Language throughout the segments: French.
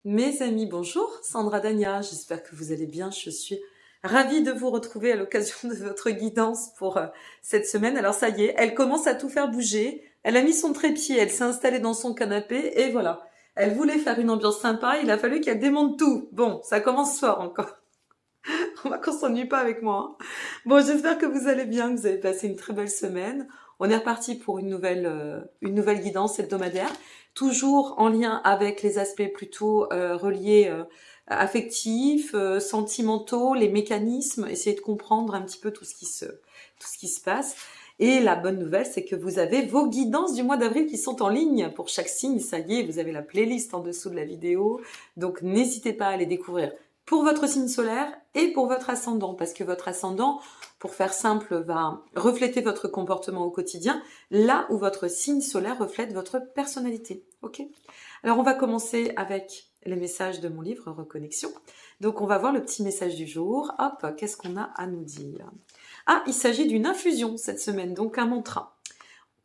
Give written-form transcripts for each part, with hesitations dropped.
Mes amis, bonjour, Sandra Dania, j'espère que vous allez bien, je suis ravie de vous retrouver à l'occasion de votre guidance pour cette semaine. Alors ça y est, elle commence à tout faire bouger, elle a mis son trépied, elle s'est installée dans son canapé et voilà. Elle voulait faire une ambiance sympa, il a fallu qu'elle démonte tout. Bon, ça commence fort encore. On va qu'on s'ennuie pas avec moi, hein. Bon, j'espère que vous allez bien, que vous avez passé une très belle semaine. On est reparti pour une nouvelle guidance hebdomadaire, toujours en lien avec les aspects plutôt reliés affectifs, sentimentaux, les mécanismes, essayer de comprendre un petit peu tout ce qui se passe. Et la bonne nouvelle, c'est que vous avez vos guidances du mois d'avril qui sont en ligne pour chaque signe. Ça y est, vous avez la playlist en dessous de la vidéo. Donc, n'hésitez pas à les découvrir pour votre signe solaire et pour votre ascendant, parce que votre ascendant, pour faire simple, va refléter votre comportement au quotidien, là où votre signe solaire reflète votre personnalité. Ok ? Alors on va commencer avec les messages de mon livre Reconnexion. Donc on va voir le petit message du jour. Hop, qu'est-ce qu'on a à nous dire ? Ah, il s'agit d'une infusion cette semaine, donc un mantra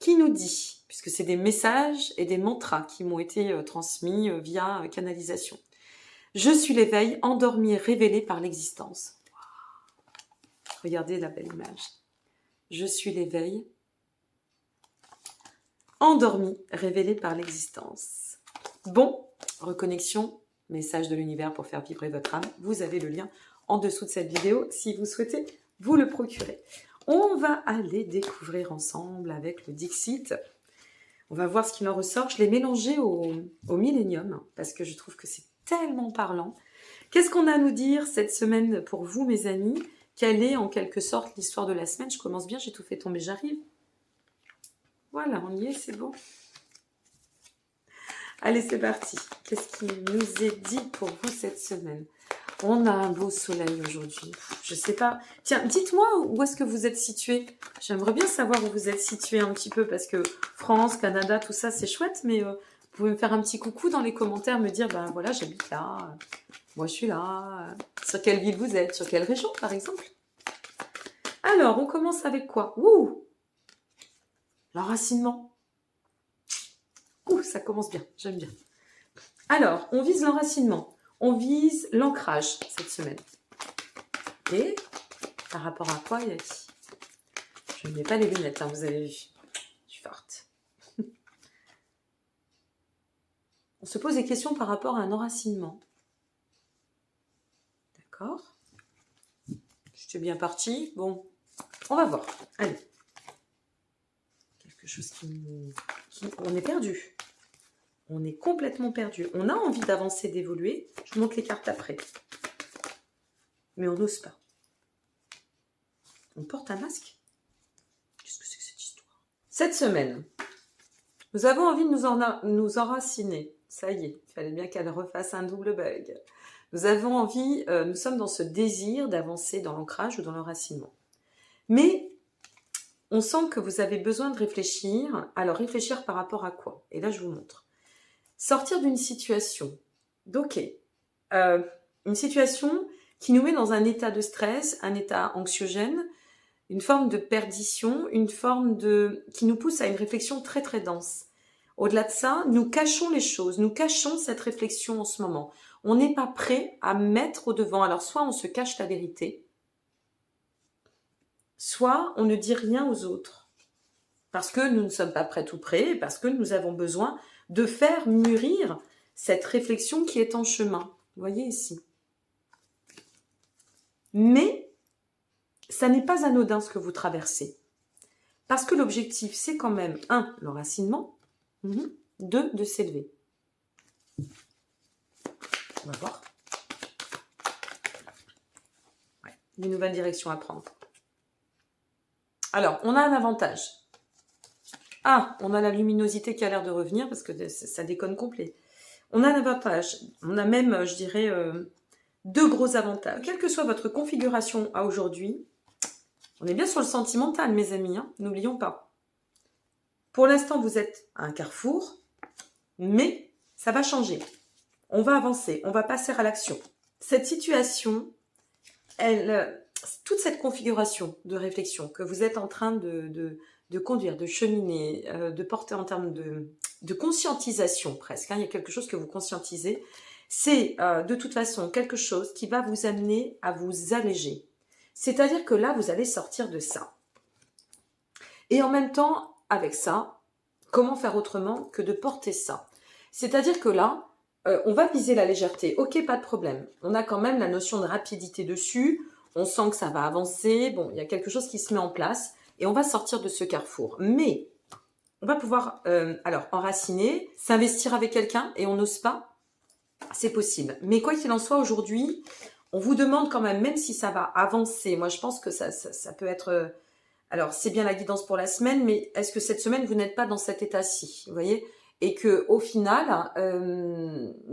qui nous dit, puisque c'est des messages et des mantras qui m'ont été transmis via canalisation. Je suis l'éveil, endormi et révélé par l'existence. Regardez la belle image. Je suis l'éveil, endormi, révélé par l'existence. Bon, reconnexion, message de l'univers pour faire vibrer votre âme. Vous avez le lien en dessous de cette vidéo si vous souhaitez vous le procurer. On va aller découvrir ensemble avec le Dixit. On va voir ce qu'il en ressort. Je l'ai mélangé au Millennium parce que je trouve que c'est tellement parlant. Qu'est-ce qu'on a à nous dire cette semaine pour vous, mes amis ? Quelle est en quelque sorte l'histoire de la semaine ? Je commence bien, j'ai tout fait tomber, j'arrive. Voilà, on y est, c'est bon. Allez, c'est parti. Qu'est-ce qui nous est dit pour vous cette semaine ? On a un beau soleil aujourd'hui. Je sais pas. Tiens, dites-moi où est-ce que vous êtes situé. J'aimerais bien savoir où vous êtes situé un petit peu parce que France, Canada, tout ça, c'est chouette, mais vous pouvez me faire un petit coucou dans les commentaires, me dire, ben voilà, j'habite là, moi je suis là, sur quelle ville vous êtes, sur quelle région par exemple. Alors, on commence avec quoi ? Ouh, l'enracinement. Ouh, ça commence bien, j'aime bien. Alors, on vise l'enracinement. On vise l'ancrage cette semaine. Et par rapport à quoi il a dit ? Je ne mets pas les lunettes, hein, vous avez vu. Je suis forte. On se pose des questions par rapport à un enracinement. D'accord ? Je suis bien partie. Bon, on va voir. Allez. Quelque chose on est perdu. On est complètement perdu. On a envie d'avancer, d'évoluer. Je vous montre les cartes après. Mais on n'ose pas. On porte un masque ? Qu'est-ce que c'est que cette histoire ? Cette semaine, nous avons envie de nous enraciner. Ça y est, il fallait bien qu'elle refasse un double bug. Nous avons envie, nous sommes dans ce désir d'avancer dans l'ancrage ou dans l'enracinement. Mais on sent que vous avez besoin de réfléchir. Alors réfléchir par rapport à quoi ? Et là, je vous montre. Sortir d'une situation. Ok. Une situation qui nous met dans un état de stress, un état anxiogène, une forme de perdition, une forme qui nous pousse à une réflexion très très dense. Au-delà de ça, nous cachons les choses, nous cachons cette réflexion en ce moment. On n'est pas prêt à mettre au devant. Alors soit on se cache la vérité, soit on ne dit rien aux autres. Parce que nous ne sommes pas prêts tout près, parce que nous avons besoin de faire mûrir cette réflexion qui est en chemin. Vous voyez ici. Mais ça n'est pas anodin ce que vous traversez. Parce que l'objectif, c'est quand même, 1, l'enracinement, 2, de s'élever. On va voir. Ouais, une nouvelle direction à prendre. Alors, on a un avantage. Ah, on a la luminosité qui a l'air de revenir parce que ça déconne complet. On a un avantage. On a même, je dirais, 2 gros avantages. Quelle que soit votre configuration à aujourd'hui, on est bien sur le sentimental, mes amis, hein, n'oublions pas. Pour l'instant, vous êtes à un carrefour, mais ça va changer. On va avancer, on va passer à l'action. Cette situation, toute cette configuration de réflexion que vous êtes en train de conduire, de cheminer, de porter en termes de conscientisation presque, hein, il y a quelque chose que vous conscientisez, C'est de toute façon quelque chose qui va vous amener à vous alléger. C'est-à-dire que là, vous allez sortir de ça. Et en même temps, avec ça, comment faire autrement que de porter ça? C'est-à-dire que là, on va viser la légèreté. Ok, pas de problème. On a quand même la notion de rapidité dessus. On sent que ça va avancer. Bon, il y a quelque chose qui se met en place. Et on va sortir de ce carrefour. Mais on va pouvoir, alors, enraciner, s'investir avec quelqu'un et on n'ose pas. C'est possible. Mais quoi qu'il en soit, aujourd'hui, on vous demande quand même si ça va avancer, moi je pense que ça peut être... alors, c'est bien la guidance pour la semaine, mais est-ce que cette semaine, vous n'êtes pas dans cet état-ci, vous voyez? Et que au final,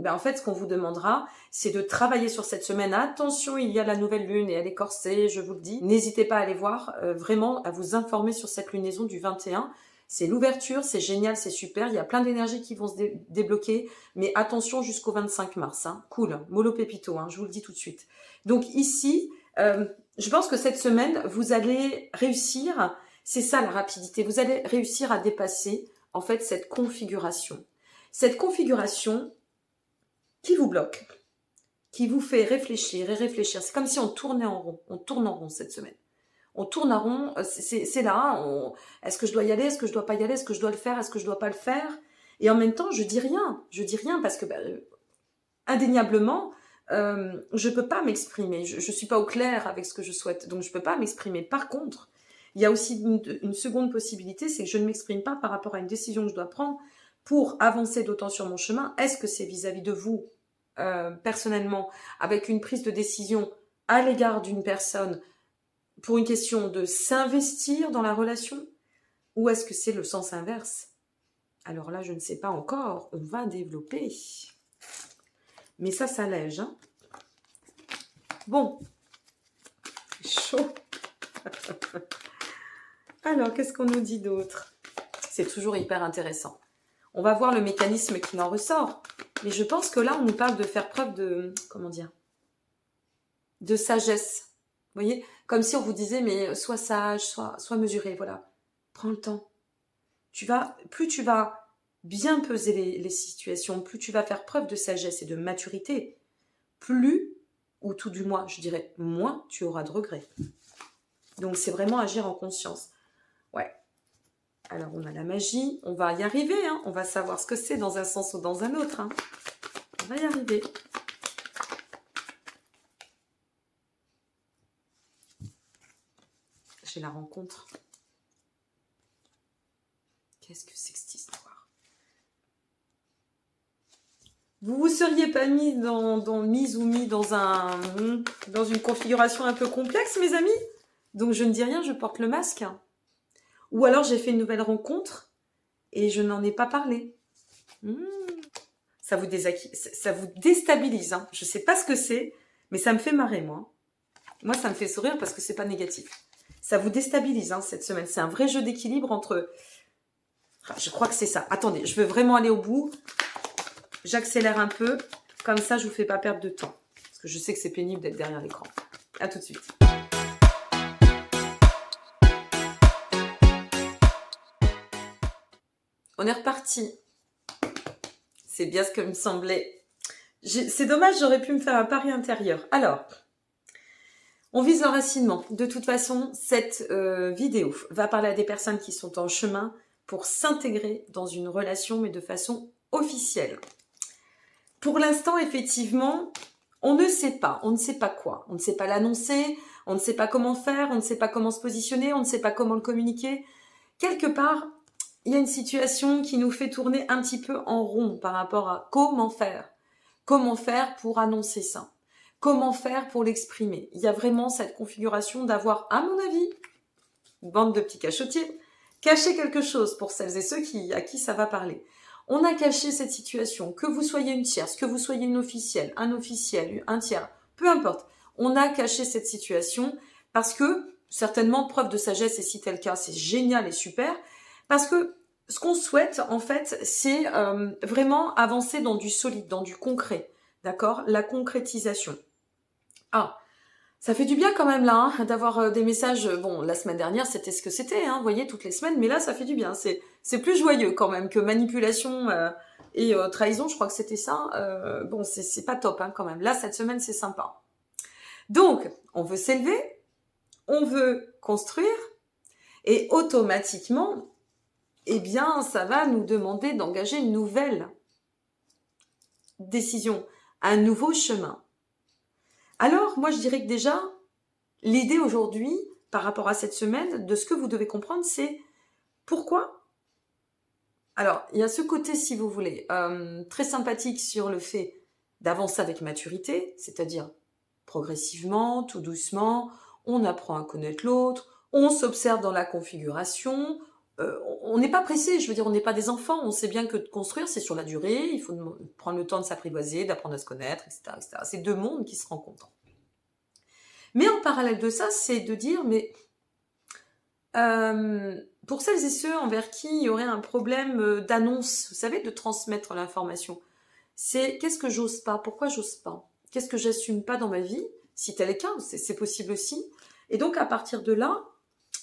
en fait, ce qu'on vous demandera, c'est de travailler sur cette semaine. Attention, il y a la nouvelle lune et elle est corsée, je vous le dis. N'hésitez pas à aller voir, vraiment, à vous informer sur cette lunaison du 21. C'est l'ouverture, c'est génial, c'est super. Il y a plein d'énergies qui vont se débloquer. Mais attention jusqu'au 25 mars. Hein. Cool, mollo pépito, hein, je vous le dis tout de suite. Donc ici, je pense que cette semaine, vous allez réussir, c'est ça la rapidité, vous allez réussir à dépasser en fait cette configuration. Cette configuration qui vous bloque, qui vous fait réfléchir et réfléchir. C'est comme si on tournait en rond, on tourne en rond cette semaine. On tourne en rond, c'est là, est-ce que je dois y aller, est-ce que je dois pas y aller, est-ce que je dois le faire, est-ce que je dois pas le faire? Et en même temps, je dis rien parce que indéniablement, je peux pas m'exprimer, je suis pas au clair avec ce que je souhaite, donc je peux pas m'exprimer. Par contre, il y a aussi une seconde possibilité, c'est que je ne m'exprime pas par rapport à une décision que je dois prendre pour avancer d'autant sur mon chemin. Est-ce que c'est vis-à-vis de vous, personnellement, avec une prise de décision à l'égard d'une personne pour une question de s'investir dans la relation, ou est-ce que c'est le sens inverse? Alors là, je ne sais pas encore, on va développer. Mais ça s'allège. Hein. Bon. Chaud. Alors, qu'est-ce qu'on nous dit d'autre? C'est toujours hyper intéressant. On va voir le mécanisme qui en ressort. Mais je pense que là, on nous parle de faire preuve de... Comment dire? De sagesse. Vous voyez? Comme si on vous disait, mais sois sage, sois mesuré, voilà. Prends le temps. Plus tu vas bien peser les situations, plus tu vas faire preuve de sagesse et de maturité, plus, ou tout du moins, je dirais, moins tu auras de regrets. Donc, c'est vraiment agir en conscience. Ouais. Alors, on a la magie, on va y arriver, hein. On va savoir ce que c'est dans un sens ou dans un autre. Hein. On va y arriver. J'ai la rencontre. Qu'est-ce que c'est que cette histoire? Vous vous seriez pas mis dans une configuration un peu complexe, mes amis? Donc je ne dis rien, je porte le masque. Ou alors j'ai fait une nouvelle rencontre et je n'en ai pas parlé. Ça vous déstabilise. Hein. Je ne sais pas ce que c'est, mais ça me fait marrer, moi. Moi, ça me fait sourire parce que c'est pas négatif. Ça vous déstabilise hein, cette semaine. C'est un vrai jeu d'équilibre entre... Je crois que c'est ça. Attendez, je veux vraiment aller au bout. J'accélère un peu. Comme ça, je ne vous fais pas perdre de temps. Parce que je sais que c'est pénible d'être derrière l'écran. À tout de suite. On est reparti. C'est bien ce que me semblait. C'est dommage, j'aurais pu me faire un pari intérieur. Alors, on vise l'enracinement. De toute façon, cette vidéo va parler à des personnes qui sont en chemin pour s'intégrer dans une relation, mais de façon officielle. Pour l'instant, effectivement, on ne sait pas quoi. On ne sait pas l'annoncer, on ne sait pas comment faire, on ne sait pas comment se positionner, on ne sait pas comment le communiquer. Quelque part, il y a une situation qui nous fait tourner un petit peu en rond par rapport à comment faire. Comment faire pour annoncer ça? Comment faire pour l'exprimer? Il y a vraiment cette configuration d'avoir, à mon avis, une bande de petits cachotiers, caché quelque chose pour celles et ceux à qui ça va parler. On a caché cette situation, que vous soyez une tierce, que vous soyez une officielle, un tiers, peu importe. On a caché cette situation parce que, certainement, preuve de sagesse, et si tel cas, c'est génial et super, parce que ce qu'on souhaite, en fait, c'est vraiment avancer dans du solide, dans du concret, d'accord? La concrétisation. Ah, ça fait du bien quand même là, hein, d'avoir des messages. Bon, la semaine dernière, c'était ce que c'était, hein, vous voyez, toutes les semaines, mais là, ça fait du bien. C'est plus joyeux quand même que manipulation Et trahison, je crois que c'était ça. Bon, c'est pas top hein, quand même. Là, cette semaine, c'est sympa. Donc, on veut s'élever, on veut construire, et automatiquement, eh bien, ça va nous demander d'engager une nouvelle décision, un nouveau chemin. Alors, moi, je dirais que déjà, l'idée aujourd'hui, par rapport à cette semaine, de ce que vous devez comprendre, c'est pourquoi. Alors, il y a ce côté, si vous voulez, très sympathique sur le fait d'avancer avec maturité, c'est-à-dire progressivement, tout doucement, on apprend à connaître l'autre, on s'observe dans la configuration, on n'est pas pressé, je veux dire, on n'est pas des enfants, on sait bien que de construire, c'est sur la durée, il faut prendre le temps de s'apprivoiser, d'apprendre à se connaître, etc., etc. C'est deux mondes qui se rencontrent. Mais en parallèle de ça, c'est de dire, mais pour celles et ceux envers qui il y aurait un problème d'annonce, vous savez, de transmettre l'information, c'est qu'est-ce que j'ose pas, pourquoi j'ose pas, qu'est-ce que j'assume pas dans ma vie, si tel est le cas, c'est possible aussi. Et donc à partir de là,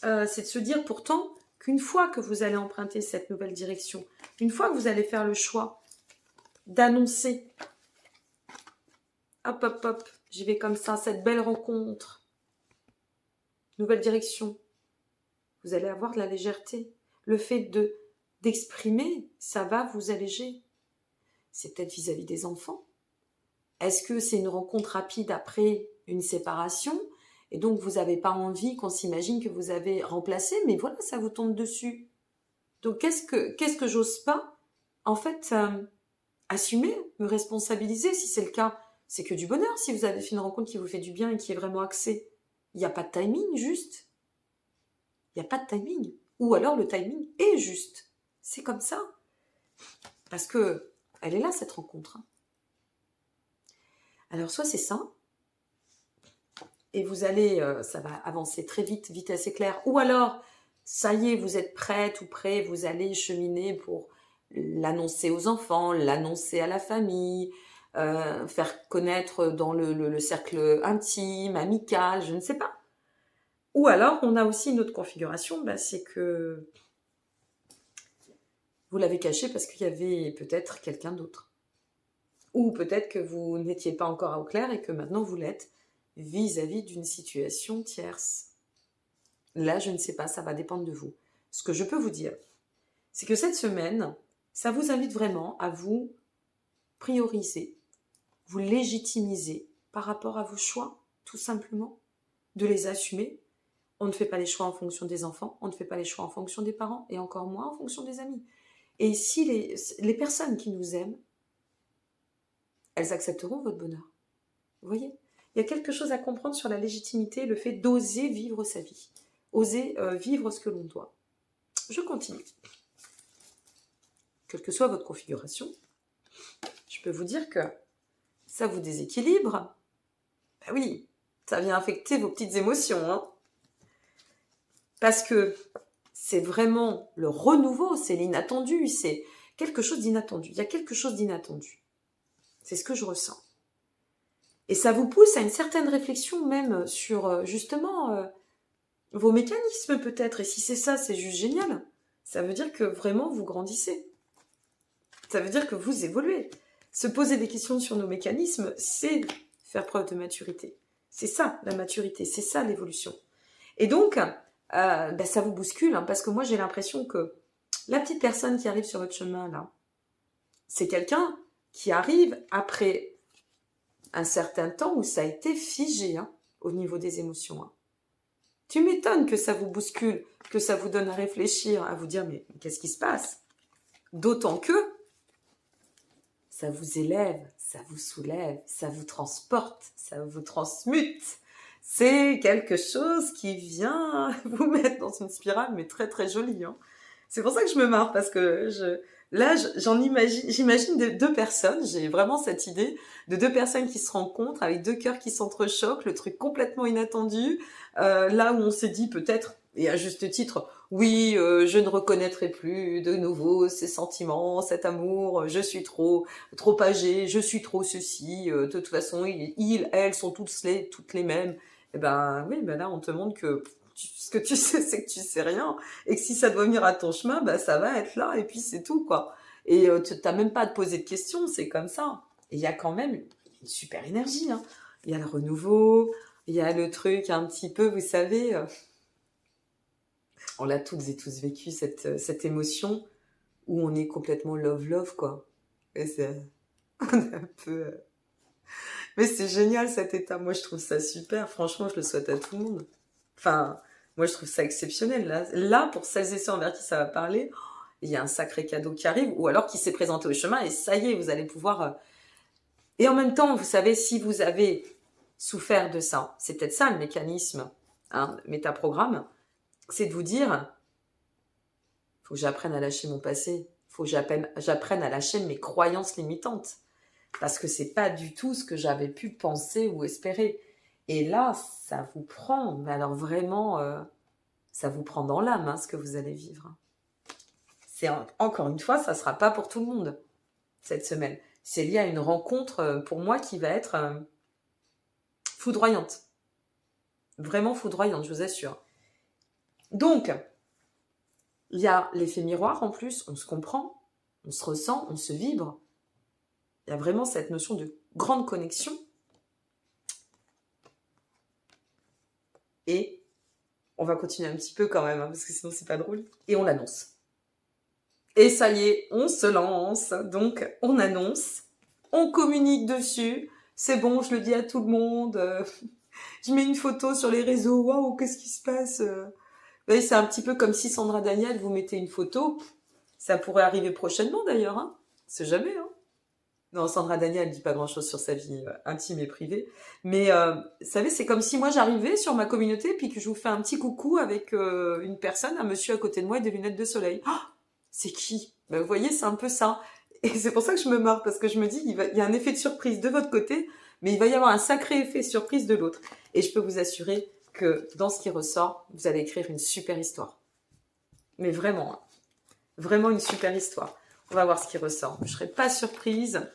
c'est de se dire pourtant qu'une fois que vous allez emprunter cette nouvelle direction, une fois que vous allez faire le choix d'annoncer, hop hop hop, j'y vais comme ça, cette belle rencontre, nouvelle direction, vous allez avoir de la légèreté. Le fait d'exprimer, ça va vous alléger. C'est peut-être vis-à-vis des enfants. Est-ce que c'est une rencontre rapide après une séparation et donc vous n'avez pas envie qu'on s'imagine que vous avez remplacé, mais voilà, ça vous tombe dessus. Donc qu'est-ce que j'ose pas en fait assumer, me responsabiliser si c'est le cas. C'est que du bonheur si vous avez fait une rencontre qui vous fait du bien et qui est vraiment axée. Il n'y a pas de timing juste. Il n'y a pas de timing. Ou alors le timing est juste. C'est comme ça. Parce que elle est là cette rencontre. Alors soit c'est ça, et vous allez, ça va avancer très vite, vitesse éclair, ou alors, ça y est, vous êtes prête ou prêt, vous allez cheminer pour l'annoncer aux enfants, l'annoncer à la famille, faire connaître dans le cercle intime, amical, je ne sais pas. Ou alors, on a aussi une autre configuration, c'est que vous l'avez caché parce qu'il y avait peut-être quelqu'un d'autre. Ou peut-être que vous n'étiez pas encore au clair et que maintenant vous l'êtes vis-à-vis d'une situation tierce. Là, je ne sais pas, ça va dépendre de vous. Ce que je peux vous dire, c'est que cette semaine, ça vous invite vraiment à vous prioriser, vous légitimiser par rapport à vos choix, tout simplement, de les assumer. On ne fait pas les choix en fonction des enfants, on ne fait pas les choix en fonction des parents, et encore moins en fonction des amis. Et si les personnes qui nous aiment, elles accepteront votre bonheur. Vous voyez ? Il y a quelque chose à comprendre sur la légitimité, le fait d'oser vivre sa vie, oser vivre ce que l'on doit. Je continue. Quelle que soit votre configuration, je peux vous dire que ça vous déséquilibre. Ben oui, ça vient affecter vos petites émotions. Hein. Parce que c'est vraiment le renouveau, c'est l'inattendu, c'est quelque chose d'inattendu. Il y a quelque chose d'inattendu. C'est ce que je ressens. Et ça vous pousse à une certaine réflexion même sur justement vos mécanismes peut-être. Et si c'est ça, c'est juste génial. Ça veut dire que vraiment vous grandissez. Ça veut dire que vous évoluez. Se poser des questions sur nos mécanismes, c'est faire preuve de maturité. C'est ça la maturité, c'est ça l'évolution. Et donc, ça vous bouscule, hein, parce que moi j'ai l'impression que la petite personne qui arrive sur votre chemin là, c'est quelqu'un qui arrive après un certain temps où ça a été figé hein, au niveau des émotions. Hein. Tu m'étonnes que ça vous bouscule, que ça vous donne à réfléchir, à vous dire mais qu'est-ce qui se passe ? D'autant que ça vous élève, ça vous soulève, ça vous transporte, ça vous transmute. C'est quelque chose qui vient vous mettre dans une spirale, mais très très jolie. Hein. C'est pour ça que je me marre, parce que j'imagine deux personnes, j'ai vraiment cette idée de deux personnes qui se rencontrent, avec deux cœurs qui s'entrechoquent, le truc complètement inattendu, là où on s'est dit peut-être, et à juste titre, oui, je ne reconnaîtrai plus de nouveau ces sentiments, cet amour, je suis trop âgée, je suis trop ceci, de toute façon, elles sont toutes les mêmes. Et ben oui, ben là on te montre que ce que tu sais, c'est que tu sais rien, et que si ça doit venir à ton chemin, ça va être là, et puis c'est tout, quoi. Et tu n'as même pas à te poser de questions, c'est comme ça. Et il y a quand même une super énergie. Hein. Il y a le renouveau, il y a le truc un petit peu, vous savez, on l'a toutes et tous vécu, cette émotion où on est complètement love-love, quoi. Et c'est on est un peu... Mais c'est génial cet état, moi je trouve ça super, franchement je le souhaite à tout le monde. Enfin, moi je trouve ça exceptionnel. Là pour celles et ceux envers qui ça va parler, il y a un sacré cadeau qui arrive, ou alors qui s'est présenté au chemin, et ça y est, vous allez pouvoir... Et en même temps, vous savez, si vous avez souffert de ça, c'est peut-être ça le mécanisme, hein, métaprogramme, c'est de vous dire, faut que j'apprenne à lâcher mon passé, faut que j'apprenne à lâcher mes croyances limitantes, parce que c'est pas du tout ce que j'avais pu penser ou espérer. Et là, ça vous prend, mais alors vraiment, ça vous prend dans l'âme, hein, ce que vous allez vivre. Encore une fois, ça sera pas pour tout le monde cette semaine. C'est lié à une rencontre pour moi qui va être foudroyante, vraiment foudroyante, je vous assure. Donc, il y a l'effet miroir en plus, on se comprend, on se ressent, on se vibre. Il y a vraiment cette notion de grande connexion. Et on va continuer un petit peu quand même, hein, parce que sinon c'est pas drôle. Et on l'annonce. Et ça y est, on se lance. Donc, on annonce, on communique dessus. C'est bon, je le dis à tout le monde. Je mets une photo sur les réseaux. Waouh, qu'est-ce qui se passe? Vous voyez, c'est un petit peu comme si Sandra Daniel, vous mettez une photo. Ça pourrait arriver prochainement d'ailleurs. Hein. C'est jamais. Hein. Non, Sandra Daniel, elle dit pas grand-chose sur sa vie intime et privée. Mais, vous savez, c'est comme si moi j'arrivais sur ma communauté puis que je vous fais un petit coucou avec une personne, un monsieur à côté de moi et des lunettes de soleil. Oh, c'est qui? Ben, vous voyez, c'est un peu ça. Et c'est pour ça que je me marre, parce que je me dis, il y a un effet de surprise de votre côté, mais il va y avoir un sacré effet surprise de l'autre. Et je peux vous assurer que dans ce qui ressort, vous allez écrire une super histoire. Mais vraiment, hein. Vraiment une super histoire. On va voir ce qui ressort. Je ne serai pas surprise.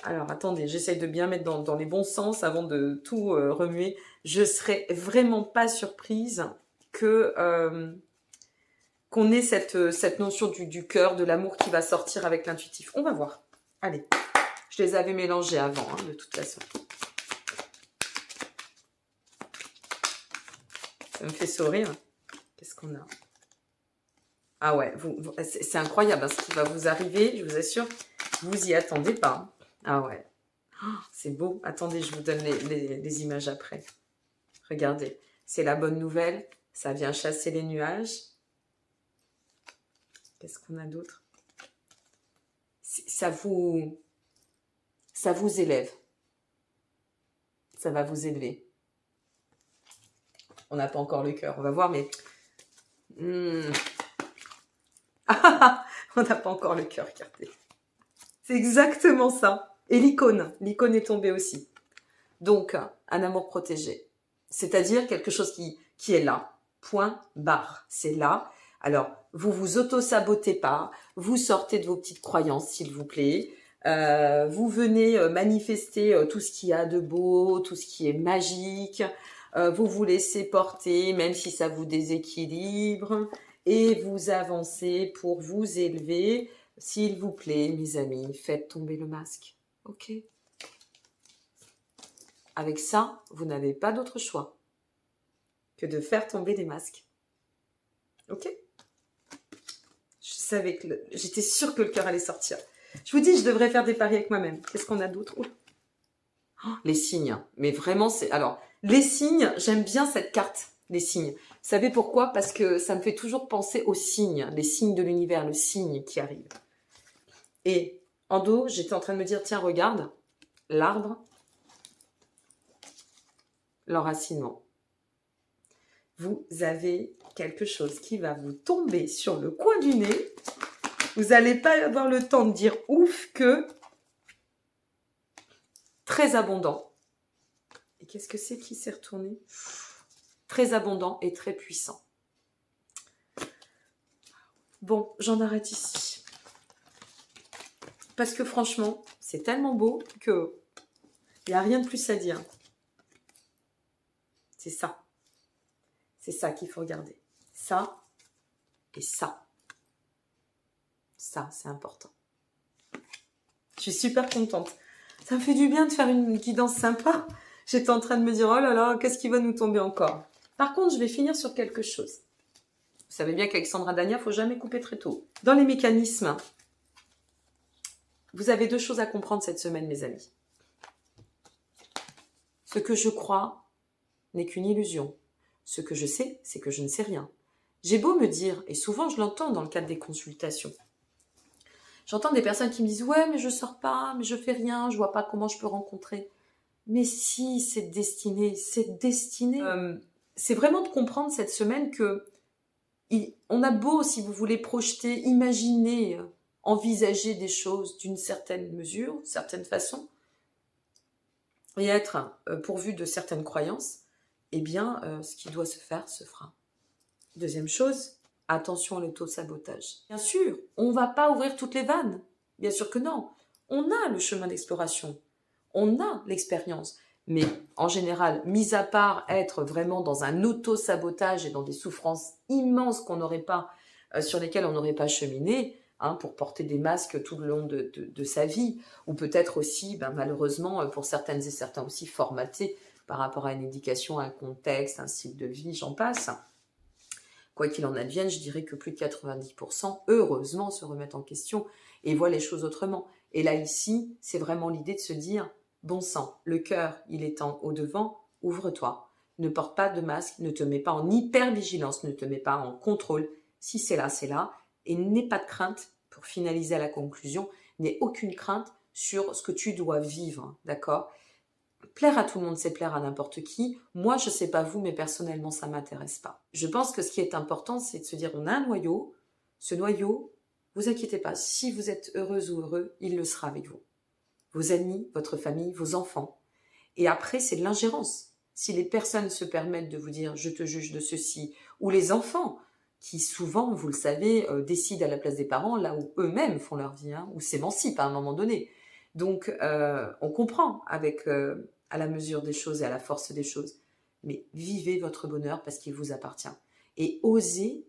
Alors, attendez, j'essaye de bien mettre dans les bons sens avant de tout remuer. Je serai vraiment pas surprise qu'on ait cette notion du cœur, de l'amour qui va sortir avec l'intuitif. On va voir. Allez, je les avais mélangés avant, hein, de toute façon. Ça me fait sourire. Qu'est-ce qu'on a? Ah ouais, c'est incroyable hein, ce qui va vous arriver, je vous assure. Vous y attendez pas. Ah ouais. Oh, c'est beau. Attendez, je vous donne les images après. Regardez, c'est la bonne nouvelle. Ça vient chasser les nuages. Qu'est-ce qu'on a d'autre? Ça vous élève. Ça va vous élever. On n'a pas encore le cœur, on va voir, mais... on n'a pas encore le cœur écarté. C'est exactement ça. Et l'icône est tombée aussi. Donc, un amour protégé. C'est-à-dire quelque chose qui est là. Point, barre. C'est là. Alors, vous vous auto-sabotez pas. Vous sortez de vos petites croyances, s'il vous plaît. Vous venez manifester tout ce qu'il y a de beau, tout ce qui est magique. Vous vous laissez porter, même si ça vous déséquilibre. Et vous avancez pour vous élever. S'il vous plaît, mes amis, faites tomber le masque. Ok? Avec ça, vous n'avez pas d'autre choix que de faire tomber les masques. Ok? Je savais que j'étais sûre que le cœur allait sortir. Je vous dis, je devrais faire des paris avec moi-même. Qu'est-ce qu'on a d'autre? Oh, les signes. Mais vraiment, c'est... Alors, les signes, j'aime bien cette carte, les signes. Vous savez pourquoi? Parce que ça me fait toujours penser aux signes, les signes de l'univers, le signe qui arrive. Et en dos, j'étais en train de me dire, tiens, regarde, l'arbre, l'enracinement. Vous avez quelque chose qui va vous tomber sur le coin du nez. Vous n'allez pas avoir le temps de dire ouf que très abondant. Et qu'est-ce que c'est qui s'est retourné? Très abondant et très puissant. Bon, j'en arrête ici. Parce que franchement, c'est tellement beau que il n'y a rien de plus à dire. C'est ça. C'est ça qu'il faut regarder. Ça et ça. Ça, c'est important. Je suis super contente. Ça me fait du bien de faire une guidance sympa. J'étais en train de me dire, oh là là, qu'est-ce qui va nous tomber encore? Par contre, je vais finir sur quelque chose. Vous savez bien qu'Alexandra Dania, il ne faut jamais couper très tôt. Dans les mécanismes, vous avez deux choses à comprendre cette semaine, mes amis. Ce que je crois n'est qu'une illusion. Ce que je sais, c'est que je ne sais rien. J'ai beau me dire, et souvent je l'entends dans le cadre des consultations, j'entends des personnes qui me disent « Ouais, mais je sors pas, mais je fais rien, je vois pas comment je peux rencontrer. » Mais si, c'est destiné, c'est destiné. C'est vraiment de comprendre cette semaine que on a beau, si vous voulez, projeter, imaginer, envisager des choses d'une certaine mesure, certaine façon, et être pourvu de certaines croyances, eh bien, ce qui doit se faire, se fera. Deuxième chose, attention à l'auto-sabotage. Bien sûr, on ne va pas ouvrir toutes les vannes. Bien sûr que non. On a le chemin d'exploration. On a l'expérience. Mais en général, mis à part être vraiment dans un auto-sabotage et dans des souffrances immenses qu'on n'aurait pas, sur lesquelles on n'aurait pas cheminé, hein, pour porter des masques tout le long de sa vie, ou peut-être aussi, malheureusement, pour certaines et certains aussi formatés par rapport à une éducation, un contexte, un style de vie, j'en passe. Quoi qu'il en advienne, je dirais que plus de 90%, heureusement, se remettent en question et voient les choses autrement. Et là, ici, c'est vraiment l'idée de se dire, bon sang, le cœur, il est au devant, ouvre-toi. Ne porte pas de masque, ne te mets pas en hypervigilance, ne te mets pas en contrôle. Si c'est là, c'est là. Et n'aie pas de crainte, pour finaliser à la conclusion, n'aie aucune crainte sur ce que tu dois vivre, d'accord ? Plaire à tout le monde, c'est plaire à n'importe qui. Moi, je sais pas vous, mais personnellement, ça m'intéresse pas. Je pense que ce qui est important, c'est de se dire, on a un noyau. Ce noyau, vous inquiétez pas, si vous êtes heureuse ou heureux, il le sera avec vous. Vos amis, votre famille, vos enfants. Et après, c'est de l'ingérence. Si les personnes se permettent de vous dire, je te juge de ceci, ou les enfants, qui souvent, vous le savez, décident à la place des parents, là où eux-mêmes font leur vie, hein, ou s'émancipent à un moment donné. Donc, on comprend avec à la mesure des choses et à la force des choses. Mais vivez votre bonheur parce qu'il vous appartient. Et osez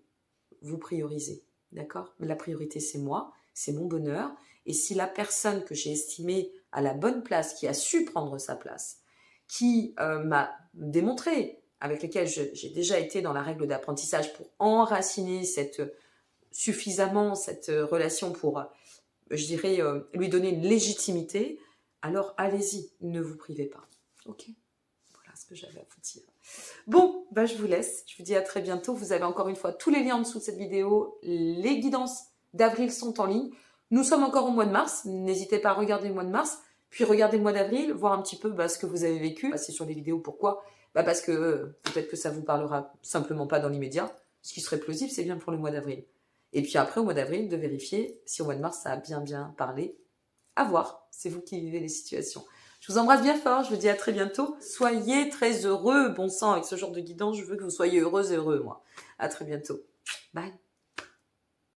vous prioriser. D'accord ? La priorité, c'est moi, c'est mon bonheur. Et si la personne que j'ai estimée à la bonne place, qui a su prendre sa place, qui m'a démontré, avec lesquelles j'ai déjà été dans la règle d'apprentissage pour enraciner suffisamment cette relation pour je dirais, lui donner une légitimité, alors allez-y, ne vous privez pas. Ok ? Voilà ce que j'avais à vous dire. Bon, je vous laisse. Je vous dis à très bientôt. Vous avez encore une fois tous les liens en dessous de cette vidéo. Les guidances d'avril sont en ligne. Nous sommes encore au mois de mars. N'hésitez pas à regarder le mois de mars, puis regarder le mois d'avril, voir un petit peu ce que vous avez vécu. C'est sur les vidéos. Pourquoi ? Parce que peut-être que ça vous parlera simplement pas dans l'immédiat. Ce qui serait plausible, c'est bien pour le mois d'avril. Et puis après, au mois d'avril, de vérifier si au mois de mars, ça a bien parlé. À voir, c'est vous qui vivez les situations. Je vous embrasse bien fort, je vous dis à très bientôt. Soyez très heureux, bon sang, avec ce genre de guidance, je veux que vous soyez heureuses et heureux, moi. À très bientôt. Bye.